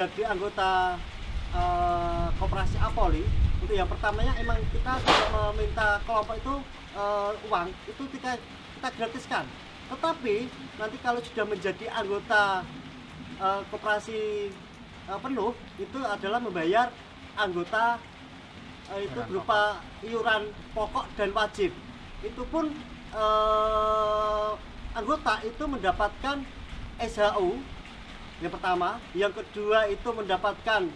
Jadi anggota koperasi Apoli, untuk yang pertamanya emang kita kalau meminta kelompok itu uang itu kita gratiskan. Tetapi nanti kalau sudah menjadi anggota koperasi penuh itu adalah membayar anggota itu berupa iuran pokok dan wajib. Itu pun anggota itu mendapatkan SHU yang pertama, yang kedua itu mendapatkan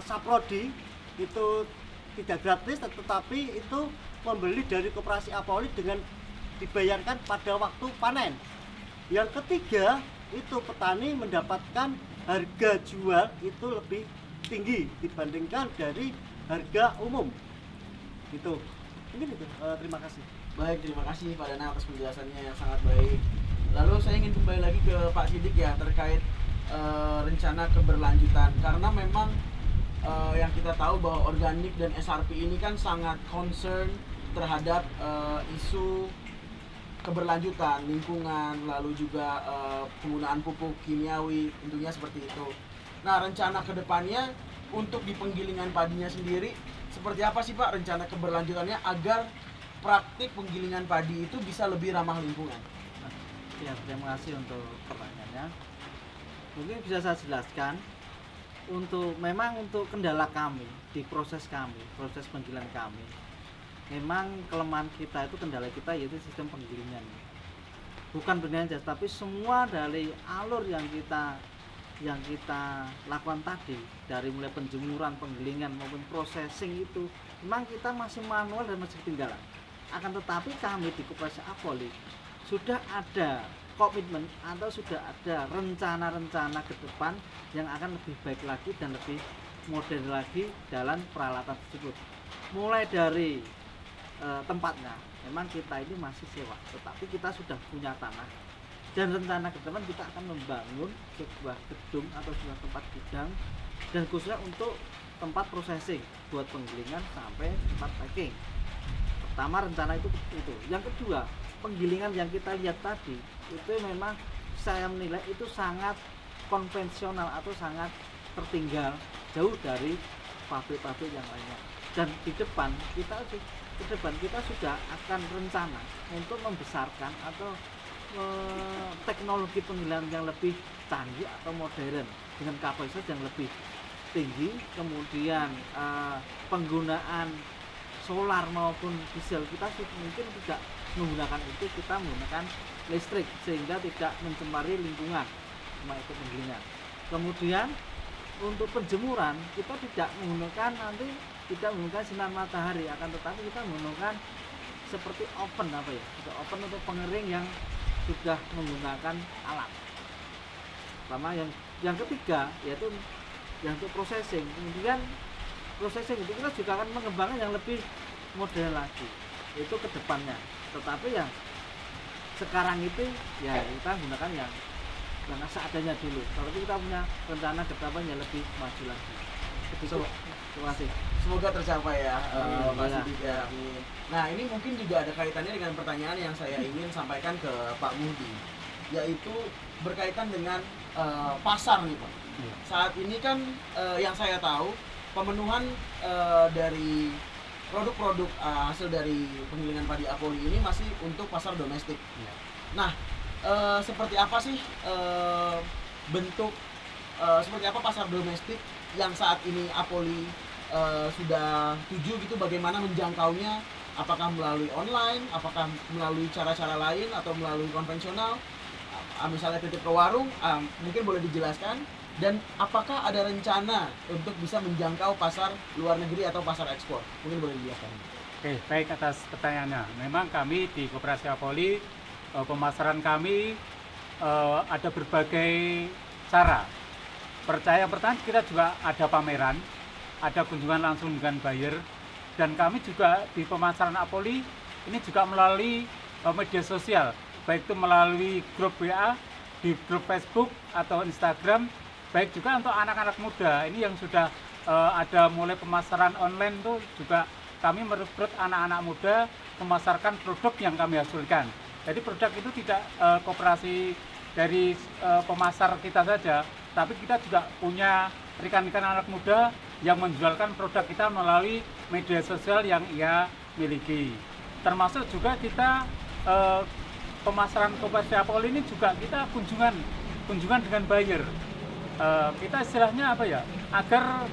saprodi itu tidak gratis, tetapi itu membeli dari koperasi Apoli dengan dibayarkan pada waktu panen. Yang ketiga itu petani mendapatkan harga jual itu lebih tinggi dibandingkan dari harga umum. Gitu. Mungkin itu. Terima kasih. Baik, terima kasih Pak Danang atas penjelasannya yang sangat baik. Lalu saya ingin kembali lagi ke Pak Sidik ya terkait rencana keberlanjutan, karena memang yang kita tahu bahwa organik dan SRP ini kan sangat concern terhadap isu keberlanjutan lingkungan, lalu juga penggunaan pupuk kimiawi, tentunya seperti itu. Nah, rencana kedepannya untuk di penggilingan padinya sendiri seperti apa sih Pak rencana keberlanjutannya agar praktik penggilingan padi itu bisa lebih ramah lingkungan? Ya, terima kasih untuk pertanyaannya. Mungkin bisa saya jelaskan memang untuk kendala kami di proses penggilingan kami. Memang kelemahan kita itu kendala kita yaitu sistem penggilingan. Bukan penggilingan saja, tapi semua dari alur yang kita lakukan tadi, dari mulai penjemuran, penggilingan maupun processing itu memang kita masih manual dan masih ketinggalan. Akan tetapi kami di Koperasi Apoli sudah ada komitmen atau sudah ada rencana-rencana ke depan yang akan lebih baik lagi dan lebih modern lagi dalam peralatan tersebut. Mulai dari tempatnya, memang kita ini masih sewa, tetapi kita sudah punya tanah dan rencana ke depan kita akan membangun sebuah gedung atau sebuah tempat gudang dan khususnya untuk tempat processing buat penggilingan sampai tempat packing. Pertama rencana itu. Yang kedua, penggilingan yang kita lihat tadi itu memang saya menilai itu sangat konvensional atau sangat tertinggal jauh dari pabrik-pabrik yang lainnya. Dan di depan kita sudah akan rencana untuk membesarkan atau teknologi penggilingan yang lebih canggih atau modern dengan kapasitas yang lebih tinggi, kemudian penggunaan solar maupun diesel kita mungkin tidak menggunakan itu, kita menggunakan listrik sehingga tidak mencemari lingkungan itu penggilingan. Kemudian untuk penjemuran kita tidak menggunakan sinar matahari, akan tetapi kita menggunakan seperti oven oven untuk pengering yang sudah menggunakan alat. Pertama yang ketiga yaitu yang untuk processing. Kemudian processing itu kita juga akan mengembangkan yang lebih modern lagi itu ke depannya. Tetapi yang sekarang itu ya kita gunakan yang seadanya dulu. Kalau kita punya rencana ke depan yang lebih maju lagi. Terima kasih. Semoga tercapai ya Mas Ya. Sidik ya. Nah, ini mungkin juga ada kaitannya dengan pertanyaan yang saya ingin sampaikan ke Pak Muhdi, yaitu berkaitan dengan pasar nih Pak. Saat ini kan yang saya tahu pemenuhan dari produk-produk hasil dari penggilingan padi Apoli ini masih untuk pasar domestik. Nah, seperti apa sih seperti apa pasar domestik yang saat ini Apoli sudah tuju gitu, bagaimana menjangkaunya? Apakah melalui online, apakah melalui cara-cara lain atau melalui konvensional? Misalnya titip ke warung, mungkin boleh dijelaskan. Dan apakah ada rencana untuk bisa menjangkau pasar luar negeri atau pasar ekspor? Mungkin boleh dijelaskan. Oke, baik atas pertanyaannya. Memang kami di Koperasi Apoli, pemasaran kami ada berbagai cara. Yang pertama kita juga ada pameran, ada kunjungan langsung dengan buyer, dan kami juga di pemasaran Apoli ini juga melalui media sosial, baik itu melalui grup WA, di grup Facebook atau Instagram, baik juga untuk anak-anak muda. Ini yang sudah ada mulai pemasaran online itu juga kami merekrut anak-anak muda memasarkan produk yang kami hasilkan. Jadi produk itu tidak koperasi dari pemasar kita saja, tapi kita juga punya rekan-rekan anak muda yang menjualkan produk kita melalui media sosial yang ia miliki. Termasuk juga kita pemasaran Koperasi Apoli ini juga kita kunjungan dengan buyer. Kita istilahnya apa ya? Agar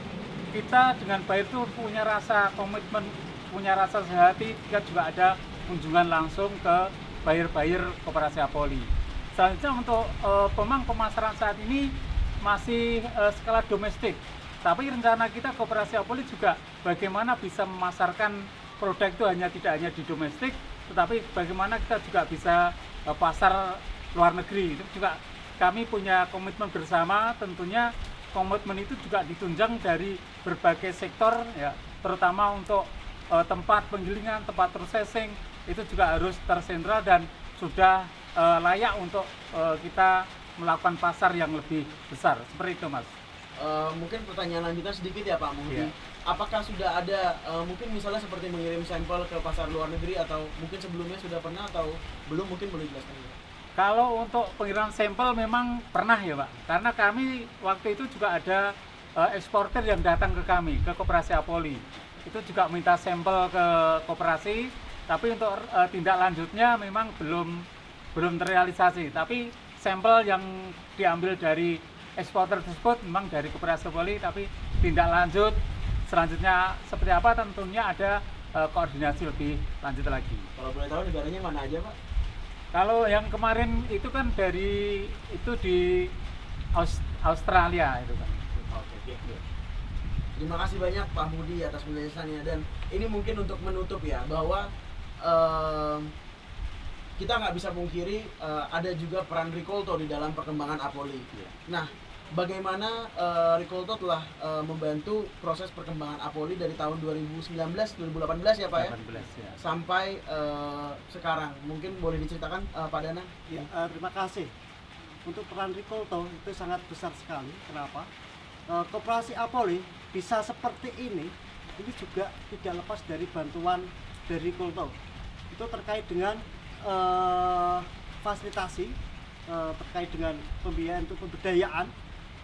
kita dengan buyer itu punya rasa komitmen, punya rasa sehati, kita juga ada kunjungan langsung ke buyer-buyer Koperasi Apoli. Selanjutnya untuk pemasaran saat ini masih skala domestik, tapi rencana kita Koperasi Apoli juga bagaimana bisa memasarkan produk itu tidak hanya di domestik, tetapi bagaimana kita juga bisa pasar luar negeri. Itu juga kami punya komitmen bersama, tentunya komitmen itu juga ditunjang dari berbagai sektor ya, terutama untuk tempat penggilingan, tempat processing itu juga harus tersentral dan sudah layak untuk kita melakukan pasar yang lebih besar. Seperti itu, Mas. Mungkin pertanyaan lanjutan sedikit ya Pak Muhdi. Iya. Apakah sudah ada mungkin misalnya seperti mengirim sampel ke pasar luar negeri, atau mungkin sebelumnya sudah pernah atau belum, mungkin boleh jelaskan ya? Kalau untuk pengiriman sampel memang pernah ya Pak, karena kami waktu itu juga ada eksportir yang datang ke kami, ke Koperasi Apoli. Itu juga minta sampel ke koperasi, tapi untuk tindak lanjutnya memang belum terrealisasi. Tapi sampel yang diambil dari eksportir tersebut memang dari Koperasi Apoli, tapi tindak lanjut selanjutnya seperti apa tentunya ada koordinasi lebih lanjut lagi. Kalau boleh tahu negaranya mana aja Pak? Kalau yang kemarin itu kan di Australia itu kan. Oke. Terima kasih banyak Pak Muhdi atas penjelasannya, dan ini mungkin untuk menutup ya bahwa kita nggak bisa pungkiri ada juga peran Rikolto di dalam perkembangan Apoli. Nah, bagaimana Rikolto telah membantu proses perkembangan Apoli dari tahun 2018 ya Pak ya? 18 ya. Sampai sekarang. Mungkin boleh diceritakan Pak Danang? Ya, terima kasih. Untuk peran Rikolto itu sangat besar sekali. Kenapa? Koperasi Apoli bisa seperti ini juga tidak lepas dari bantuan dari Rikolto. Itu terkait dengan fasilitasi, terkait dengan pembiayaan untuk pemberdayaan.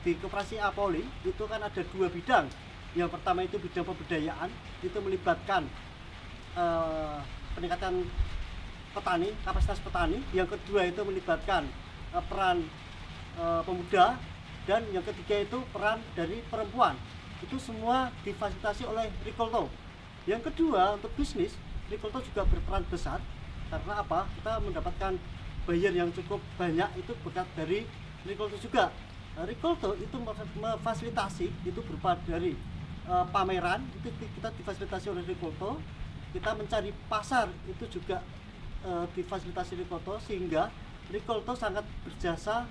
Di Koperasi Apoli itu kan ada dua bidang. Yang pertama itu bidang pemberdayaan, itu melibatkan peningkatan petani, kapasitas petani. Yang kedua itu melibatkan peran pemuda, dan yang ketiga itu peran dari perempuan. Itu semua difasilitasi oleh Rikolto. Yang kedua untuk bisnis, Rikolto juga berperan besar. Karena apa? Kita mendapatkan buyer yang cukup banyak itu berkat dari Rikolto juga. Rikolto itu memfasilitasi itu berupa dari pameran, itu kita difasilitasi oleh Rikolto. Kita mencari pasar itu juga difasilitasi Rikolto, sehingga Rikolto sangat berjasa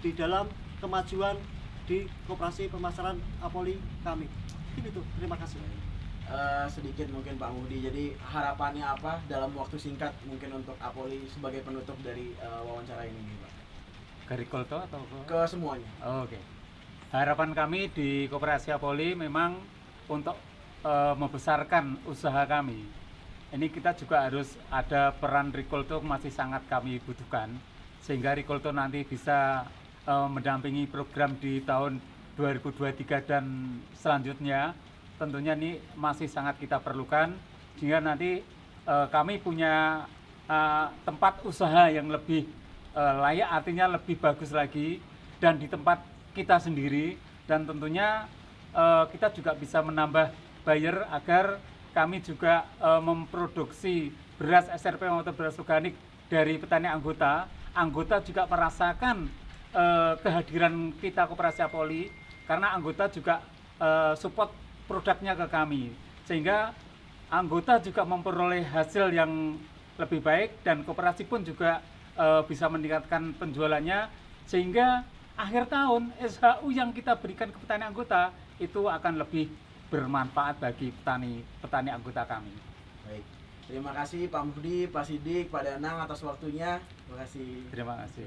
di dalam kemajuan di Koperasi Pemasaran Apoli kami. Itu terima kasih. Sedikit mungkin Pak Muhdi, jadi harapannya apa dalam waktu singkat mungkin untuk Apoli sebagai penutup dari wawancara ini Pak? Ke Rikolto atau Ke semuanya. Oke. Harapan kami di Koperasi Apoli memang untuk membesarkan usaha kami. Ini kita juga harus ada peran Rikolto, masih sangat kami butuhkan, sehingga Rikolto nanti bisa mendampingi program di tahun 2023 dan selanjutnya. Tentunya ini masih sangat kita perlukan, sehingga nanti kami punya tempat usaha yang lebih layak, artinya lebih bagus lagi, dan di tempat kita sendiri, dan tentunya kita juga bisa menambah buyer agar kami juga memproduksi beras SRP atau beras organik dari petani anggota. Anggota juga merasakan kehadiran kita Koperasi Apoli, karena anggota juga support produknya ke kami, sehingga anggota juga memperoleh hasil yang lebih baik, dan koperasi pun juga bisa meningkatkan penjualannya, sehingga akhir tahun SHU yang kita berikan ke petani anggota itu akan lebih bermanfaat bagi petani anggota kami. Baik, terima kasih Pak Muhdi, Pak Sidik, Pak Danang atas waktunya. Terima kasih. Terima kasih.